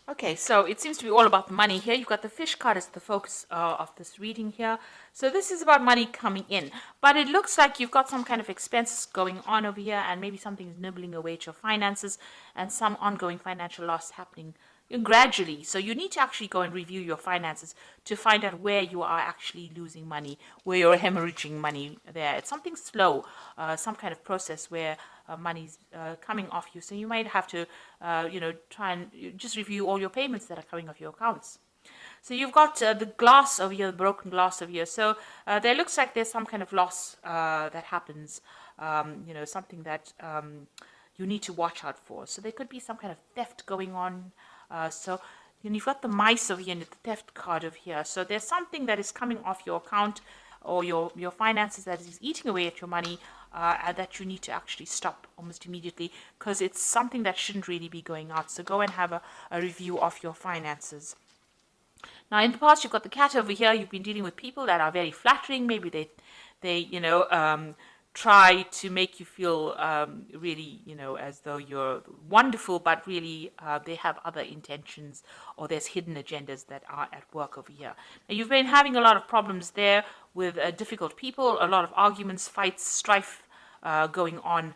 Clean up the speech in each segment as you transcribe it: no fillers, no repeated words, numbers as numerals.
Okay, so it seems to be all about money here. You've got the fish card as the focus of this reading here. So this is about money coming in. But it looks like you've got some kind of expenses going on over here, and maybe something's nibbling away at your finances, and some ongoing financial loss happening gradually. So you need to actually go and review your finances to find out where you are actually losing money, where you're hemorrhaging money there. It's something slow, some kind of process where money's coming off you. So you might have to, try and just review all your payments that are coming off your accounts. So you've got the glass over here, the broken glass over here. So there looks like there's some kind of loss that happens, something that you need to watch out for. So there could be some kind of theft going on. You've got the mice over here and the theft card over here. So there's something that is coming off your account or your finances that is eating away at your money and that you need to actually stop almost immediately because it's something that shouldn't really be going out. So go and have a review of your finances. Now, in the past, you've got the cat over here. You've been dealing with people that are very flattering. Maybe they try to make you feel really, as though you're wonderful, but really they have other intentions or there's hidden agendas that are at work over here. Now, you've been having a lot of problems there with difficult people, a lot of arguments, fights, strife going on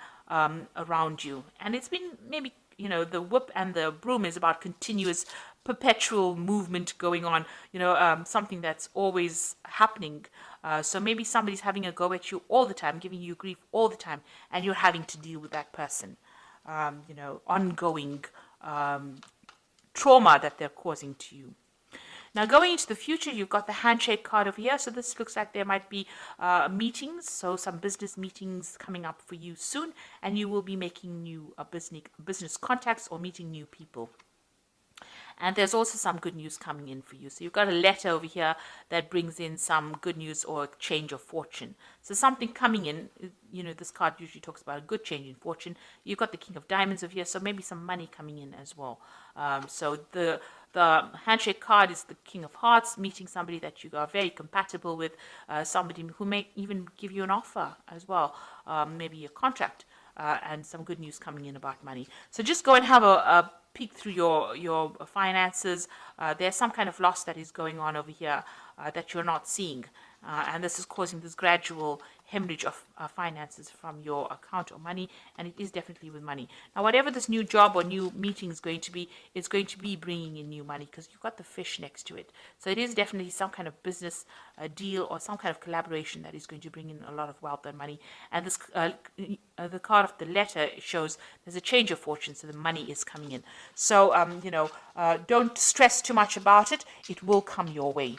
around you. And it's been maybe, the whip and the broom is about continuous perpetual movement going on, something that's always happening. So maybe somebody's having a go at you all the time, giving you grief all the time, and you're having to deal with that person. Ongoing trauma that they're causing to you. Now, going into the future, you've got the handshake card over here. So this looks like there might be meetings, so some business meetings coming up for you soon, and you will be making new business contacts or meeting new people. And there's also some good news coming in for you. So you've got a letter over here that brings in some good news or change of fortune. So something coming in, this card usually talks about a good change in fortune. You've got the King of Diamonds over here, so maybe some money coming in as well. So the handshake card is the King of Hearts, meeting somebody that you are very compatible with, somebody who may even give you an offer as well, maybe a contract. And some good news coming in about money. So just go and have a peek through your finances. There's some kind of loss that is going on over here that you're not seeing. And this is causing this gradual hemorrhage of finances from your account or money, and it is definitely with money. Now, whatever this new job or new meeting is going to be, it's going to be bringing in new money because you've got the fish next to it. So it is definitely some kind of business deal or some kind of collaboration that is going to bring in a lot of wealth and money. And this the card of the letter shows there's a change of fortune, so the money is coming in. So, don't stress too much about it. It will come your way.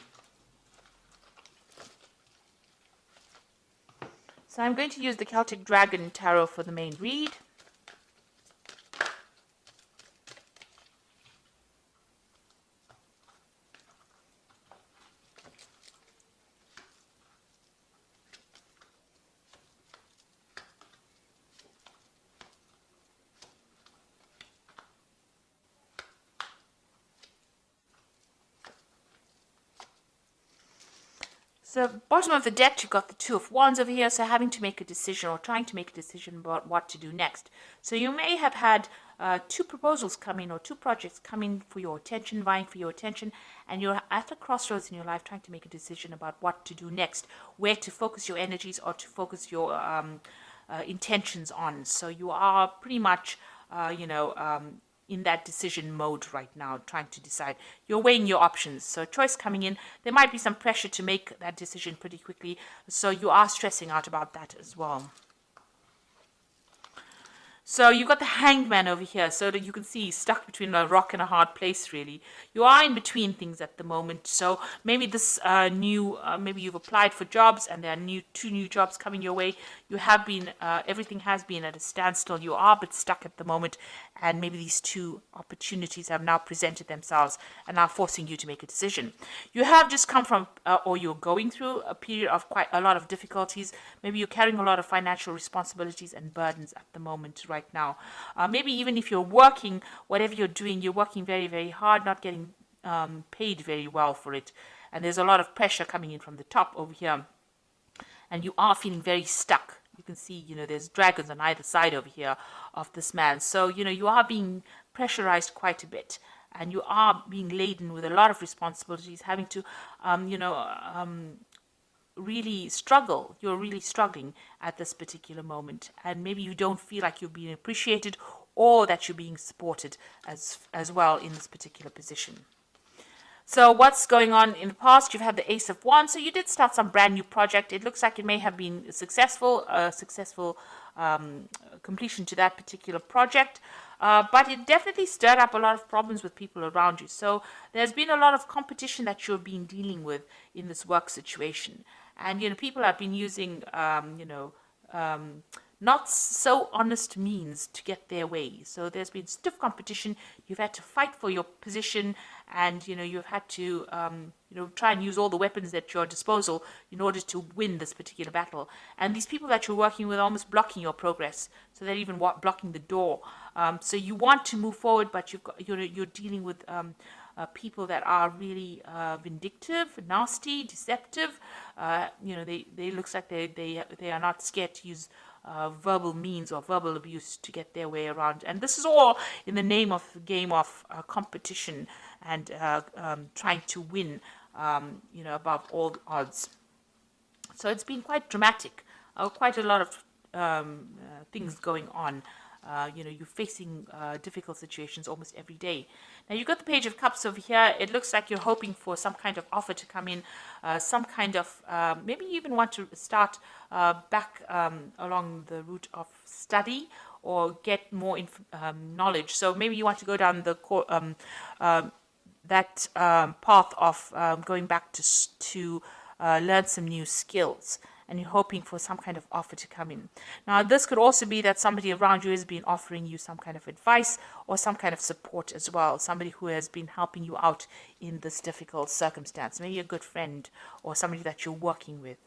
So I'm going to use the Celtic Dragon Tarot for the main read. So bottom of the deck, you've got the Two of Wands over here, so having to make a decision or trying to make a decision about what to do next. So you may have had two proposals come in or two projects come in for your attention, vying for your attention, and you're at a crossroads in your life trying to make a decision about what to do next, where to focus your energies or to focus your intentions on. So you are pretty much, in that decision mode right now, trying to decide. You're weighing your options. So choice coming in. There might be some pressure to make that decision pretty quickly. So you are stressing out about that as well. So you've got the Hanged Man over here, so that you can see he's stuck between a rock and a hard place, really. You are in between things at the moment, so maybe this maybe you've applied for jobs and there are two new jobs coming your way. You have been, everything has been at a standstill. You are a bit stuck at the moment, and maybe these two opportunities have now presented themselves and are forcing you to make a decision. You have just come from, or you're going through a period of quite a lot of difficulties. Maybe you're carrying a lot of financial responsibilities and burdens at the moment, right now. Maybe even if you're working, whatever you're doing, you're working very, very hard, not getting paid very well for it. And there's a lot of pressure coming in from the top over here. And you are feeling very stuck. You can see, there's dragons on either side over here of this man. So, you are being pressurized quite a bit. and you are being laden with a lot of responsibilities, having to, really struggle. You're really struggling at this particular moment, and maybe you don't feel like you're being appreciated or that you're being supported as well in this particular position. So what's going on in the past? You've had the Ace of Wands. So you did start some brand new project. It looks like it may have been successful, completion to that particular project. But it definitely stirred up a lot of problems with people around you. So there's been a lot of competition that you're being dealing with in this work situation. And, people have been using, not so honest means to get their way. So there's been stiff competition. You've had to fight for your position, and you've had to try and use all the weapons at your disposal in order to win this particular battle. And these people that you're working with are almost blocking your progress, so they're even blocking the door. So you want to move forward, but you're dealing with people that are really vindictive, nasty, deceptive. They looks like they are not scared to use verbal means or verbal abuse to get their way around. And this is all in the name of the game of competition and trying to win, above all odds. So it's been quite dramatic, quite a lot of things going on. You're facing difficult situations almost every day. Now you've got the Page of Cups over here. It looks like you're hoping for some kind of offer to come in, some kind of, maybe you even want to start back along the route of study or get more knowledge. So maybe you want to go down the path of going back to learn some new skills, and you're hoping for some kind of offer to come in. Now, this could also be that somebody around you has been offering you some kind of advice or some kind of support as well, somebody who has been helping you out in this difficult circumstance, maybe a good friend or somebody that you're working with.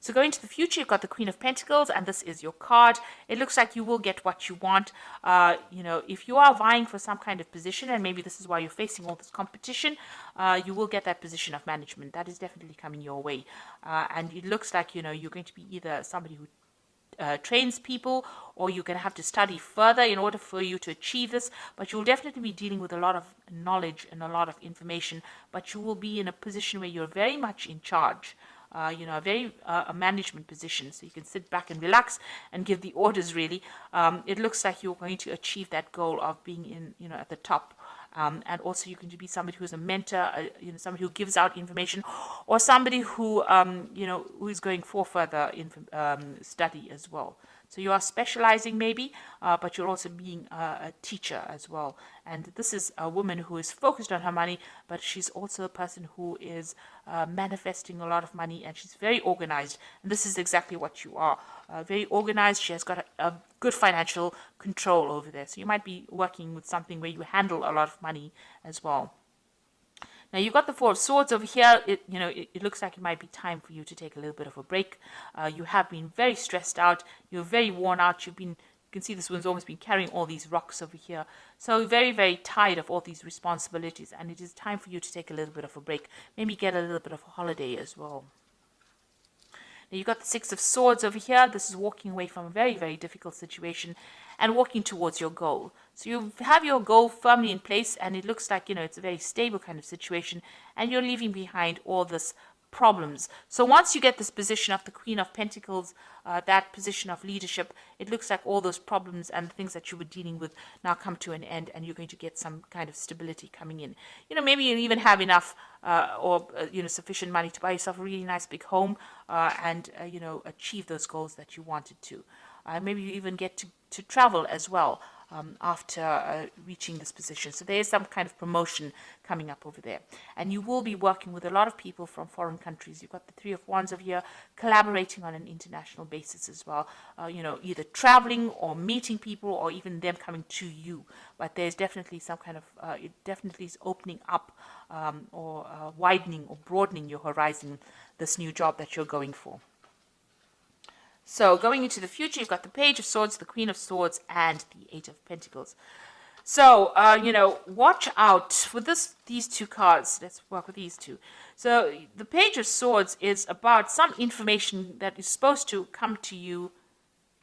So going to the future, you've got the Queen of Pentacles, and this is your card. It looks like you will get what you want. If you are vying for some kind of position, and maybe this is why you're facing all this competition, you will get that position of management. That is definitely coming your way. And it looks like, you're going to be either somebody who trains people, or you're going to have to study further in order for you to achieve this, but you'll definitely be dealing with a lot of knowledge and a lot of information, but you will be in a position where you're very much in charge. A management position, so you can sit back and relax and give the orders, really. It looks like you're going to achieve that goal of being at the top. And also you're going to be somebody who's a mentor, somebody who gives out information, or somebody who, who is going for further study as well. So you are specializing maybe, but you're also being a teacher as well. And this is a woman who is focused on her money, but she's also a person who is manifesting a lot of money, and she's very organized. And this is exactly what you are. Very organized. She has got a good financial control over there. So you might be working with something where you handle a lot of money as well. Now you've got the Four of Swords over here. It looks like it might be time for you to take a little bit of a break. You have been very stressed out. You're very worn out. You can see this one's almost been carrying all these rocks over here. So very, very tired of all these responsibilities, and it is time for you to take a little bit of a break. Maybe get a little bit of a holiday as well. Now you've got the Six of Swords over here. This is walking away from a very, very difficult situation and walking towards your goal. So you have your goal firmly in place, and it looks like, it's a very stable kind of situation, and you're leaving behind all this problems. So once you get this position of the Queen of Pentacles, that position of leadership, it looks like all those problems and the things that you were dealing with now come to an end, and you're going to get some kind of stability coming in. Maybe you even have enough sufficient money to buy yourself a really nice big home, and achieve those goals that you wanted to. Maybe you even get to travel as well after reaching this position. So there is some kind of promotion coming up over there. And you will be working with a lot of people from foreign countries. You've got the Three of Wands over here, collaborating on an international basis as well. Either traveling or meeting people, or even them coming to you. But there's definitely some kind of, it definitely is opening up or widening or broadening your horizon, this new job that you're going for. So going into the future, you've got the Page of Swords, the Queen of Swords, and the Eight of Pentacles. So, watch out for these two cards. Let's work with these two. So the Page of Swords is about some information that is supposed to come to you,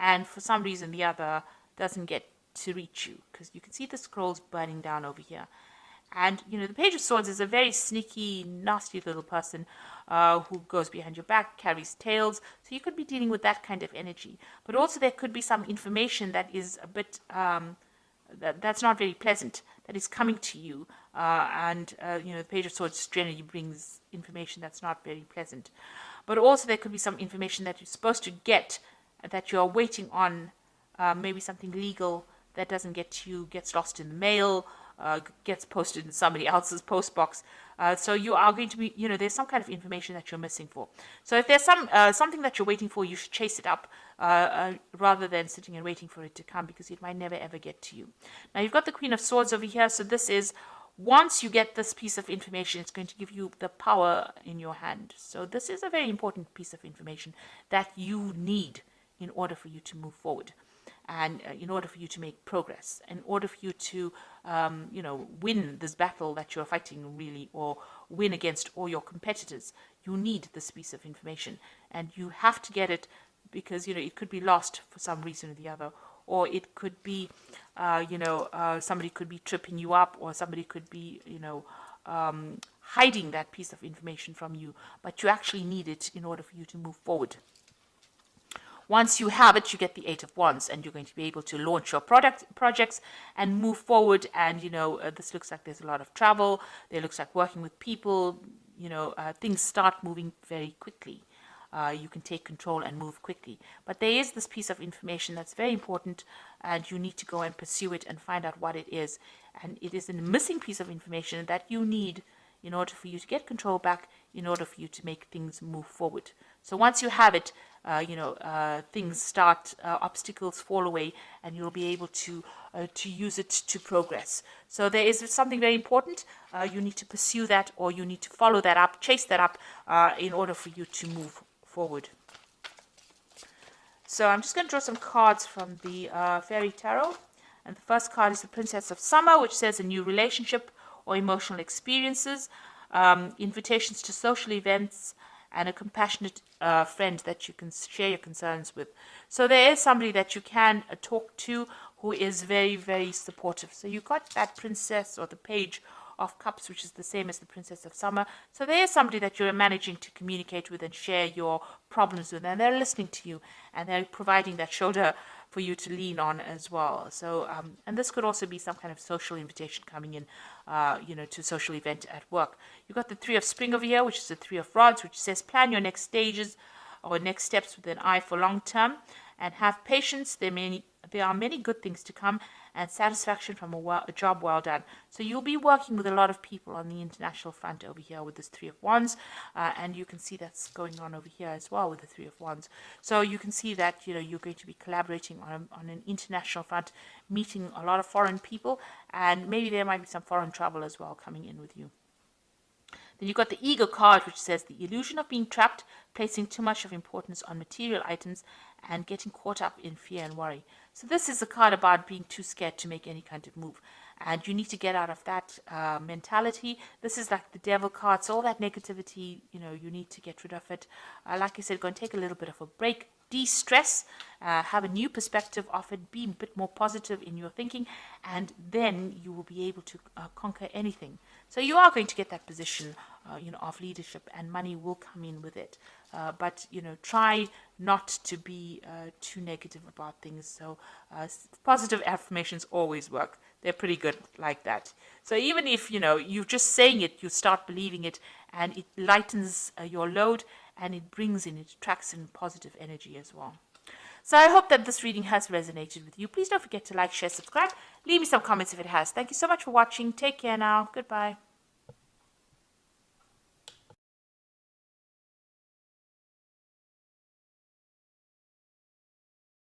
and for some reason or the other doesn't get to reach you, because you can see the scrolls burning down over here. And, the Page of Swords is a very sneaky, nasty little person who goes behind your back, carries tales. So you could be dealing with that kind of energy. But also there could be some information that is a bit, that's not very pleasant, that is coming to you. The Page of Swords generally brings information that's not very pleasant. But also there could be some information that you're supposed to get, that you're waiting on, maybe something legal that doesn't get to you, gets lost in the mail, gets posted in somebody else's post box. So you are going to be, there's some kind of information that you're missing for. So if there's something that you're waiting for, you should chase it up rather than sitting and waiting for it to come, because it might never ever get to you. Now you've got the Queen of Swords over here. So this is, once you get this piece of information, it's going to give you the power in your hand. So this is a very important piece of information that you need in order for you to move forward. And in order for you to make progress, in order for you to, win this battle that you're fighting, really, or win against all your competitors, you need this piece of information. And you have to get it, because, it could be lost for some reason or the other. Or it could be, somebody could be tripping you up, or somebody could be, hiding that piece of information from you. But you actually need it in order for you to move forward. Once you have it, you get the Eight of Wands, and you're going to be able to launch your projects and move forward. And, this looks like there's a lot of travel. It looks like working with people. Things start moving very quickly. You can take control and move quickly. But there is this piece of information that's very important, and you need to go and pursue it and find out what it is. And it is a missing piece of information that you need in order for you to get control back, in order for you to make things move forward. So once you have it, things start, obstacles fall away, and you'll be able to use it to progress. So there is something very important. You need to pursue that, or you need to follow that up, chase that up, in order for you to move forward. So I'm just going to draw some cards from the Fairy Tarot. And the first card is the Princess of Summer, which says a new relationship or emotional experiences, invitations to social events, and a compassionate friend that you can share your concerns with. So there is somebody that you can talk to who is very, very supportive. So you got that Princess, or the Page of Cups, which is the same as the Princess of Summer. So there is somebody that you're managing to communicate with and share your problems with, and they're listening to you, and they're providing that shoulder for you to lean on as well. So, and this could also be some kind of social invitation coming in, to a social event at work. You've got the Three of Spring over here, which is the Three of Rods, which says plan your next stages or next steps with an eye for long term, and have patience. There are many good things to come, and satisfaction from a job well done. So you'll be working with a lot of people on the international front over here with this Three of Wands, and you can see that's going on over here as well with the Three of Wands. So you can see that you're going to be collaborating on an international front, meeting a lot of foreign people, and maybe there might be some foreign travel as well coming in with you. Then you've got the Ego card, which says the illusion of being trapped, placing too much of importance on material items, and getting caught up in fear and worry. So this is a card about being too scared to make any kind of move. And you need to get out of that mentality. This is like the Devil card. So all that negativity, you need to get rid of it. Like I said, go and take a little bit of a break. De-stress, have a new perspective of it, be a bit more positive in your thinking, and then you will be able to conquer anything. So you are going to get that position, of leadership, and money will come in with it. But try not to be too negative about things. So positive affirmations always work. They're pretty good like that. So even if you're just saying it, you start believing it, and it lightens your load, and it attracts in positive energy as well. So I hope that this reading has resonated with you. Please don't forget to like, share, subscribe. Leave me some comments if it has. Thank you so much for watching. Take care now. Goodbye.